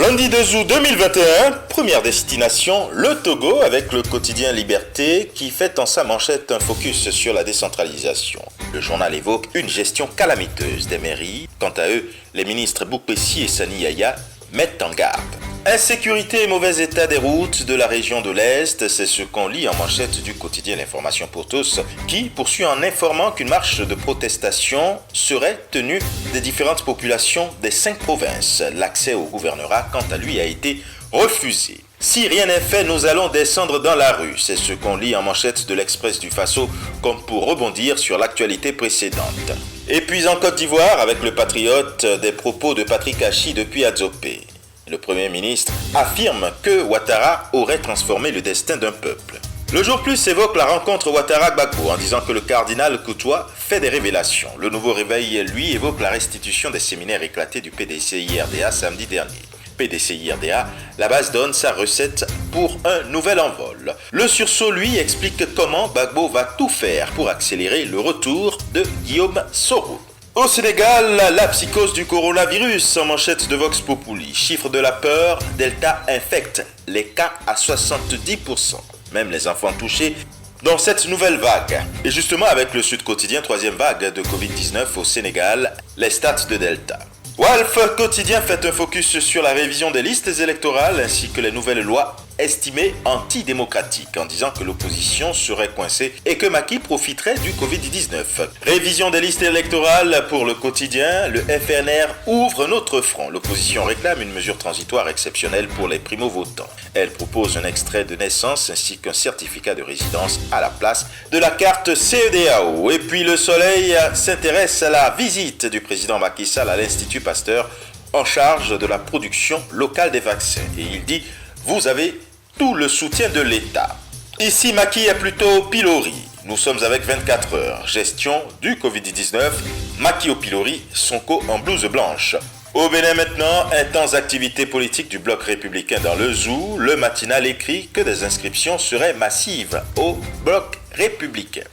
Lundi 2 août 2021, première destination, le Togo avec le quotidien Liberté qui fait en sa manchette un focus sur la décentralisation. Le journal évoque une gestion calamiteuse des mairies. Quant à eux, les ministres Boukpessi et Sani Yaya mettent en garde. Insécurité et mauvais état des routes de la région de l'Est, c'est ce qu'on lit en manchette du quotidien L'Information pour tous, qui poursuit en informant qu'une marche de protestation serait tenue des différentes populations des 5 provinces. L'accès au gouvernorat, quant à lui, a été refusé. Si rien n'est fait, nous allons descendre dans la rue. C'est ce qu'on lit en manchette de l'Express du Faso, comme pour rebondir sur l'actualité précédente. Et puis en Côte d'Ivoire, avec le Patriote, des propos de Patrick Hachi depuis Adzopé. Le Premier ministre affirme que Ouattara aurait transformé le destin d'un peuple. Le Jour Plus évoque la rencontre Ouattara-Gbagbo en disant que le cardinal Koutoua fait des révélations. Le Nouveau Réveil, lui, évoque la restitution des séminaires éclatés du PDC-IRDA samedi dernier. PDC-IRDA, la base donne sa recette pour un nouvel envol. Le Sursaut, lui, explique comment Gbagbo va tout faire pour accélérer le retour de Guillaume Soro. Au Sénégal, la psychose du coronavirus en manchette de Vox Populi. Chiffre de la peur, Delta infecte les cas à 70%. Même les enfants touchés dans cette nouvelle vague. Et justement avec le Sud Quotidien, 3e vague de Covid-19 au Sénégal, les stats de Delta. Walf Quotidien fait un focus sur la révision des listes électorales ainsi que les nouvelles lois estimées antidémocratiques en disant que l'opposition serait coincée et que Macky profiterait du Covid-19. Révision des listes électorales pour le quotidien, le FNR ouvre notre front. L'opposition réclame une mesure transitoire exceptionnelle pour les primo-votants. Elle propose un extrait de naissance ainsi qu'un certificat de résidence à la place de la carte CEDEAO. Et puis le Soleil s'intéresse à la visite du président Macky Sall à l'Institut Pasteur en charge de la production locale des vaccins. Et il dit « Vous avez tout le soutien de l'État ». Ici, Macky est plutôt pilori. Nous sommes avec 24 heures. Gestion du Covid-19. Macky au pilori, Sonko en blouse blanche. Au Bénin maintenant, intense activité politique du bloc républicain dans le Zou. Le matinal écrit que des inscriptions seraient massives au bloc républicain.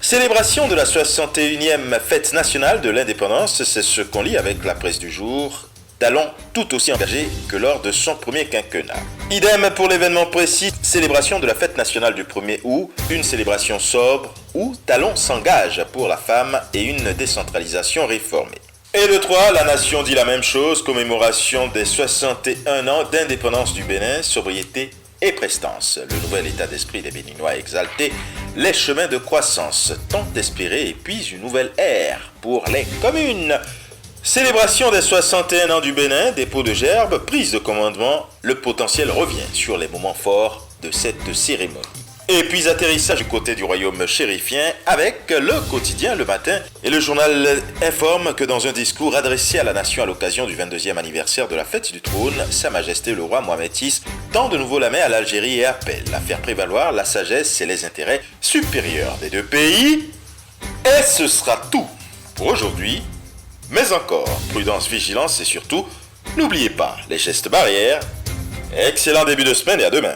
Célébration de la 61e fête nationale de l'indépendance, c'est ce qu'on lit avec la presse du jour. Talon tout aussi engagé que lors de son premier quinquennat. Idem pour l'événement précis, célébration de la fête nationale du 1er août, une célébration sobre où Talon s'engage pour la femme et une décentralisation réformée. Et le 3, la nation dit la même chose, commémoration des 61 ans d'indépendance du Bénin, sobriété et prestance. Le nouvel état d'esprit des Béninois exalté, les chemins de croissance tant espérés et puis une nouvelle ère pour les communes. Célébration des 61 ans du Bénin, dépôt de gerbes, prise de commandement, le potentiel revient sur les moments forts de cette cérémonie. Et puis atterrissage du côté du royaume chérifien avec le quotidien Le Matin. Et le journal informe que dans un discours adressé à la nation à l'occasion du 22e anniversaire de la fête du trône, Sa Majesté le roi Mohamed VI tend de nouveau la main à l'Algérie et appelle à faire prévaloir la sagesse et les intérêts supérieurs des deux pays. Et ce sera tout pour aujourd'hui. Mais encore, prudence, vigilance et surtout, n'oubliez pas les gestes barrières. Excellent début de semaine et à demain.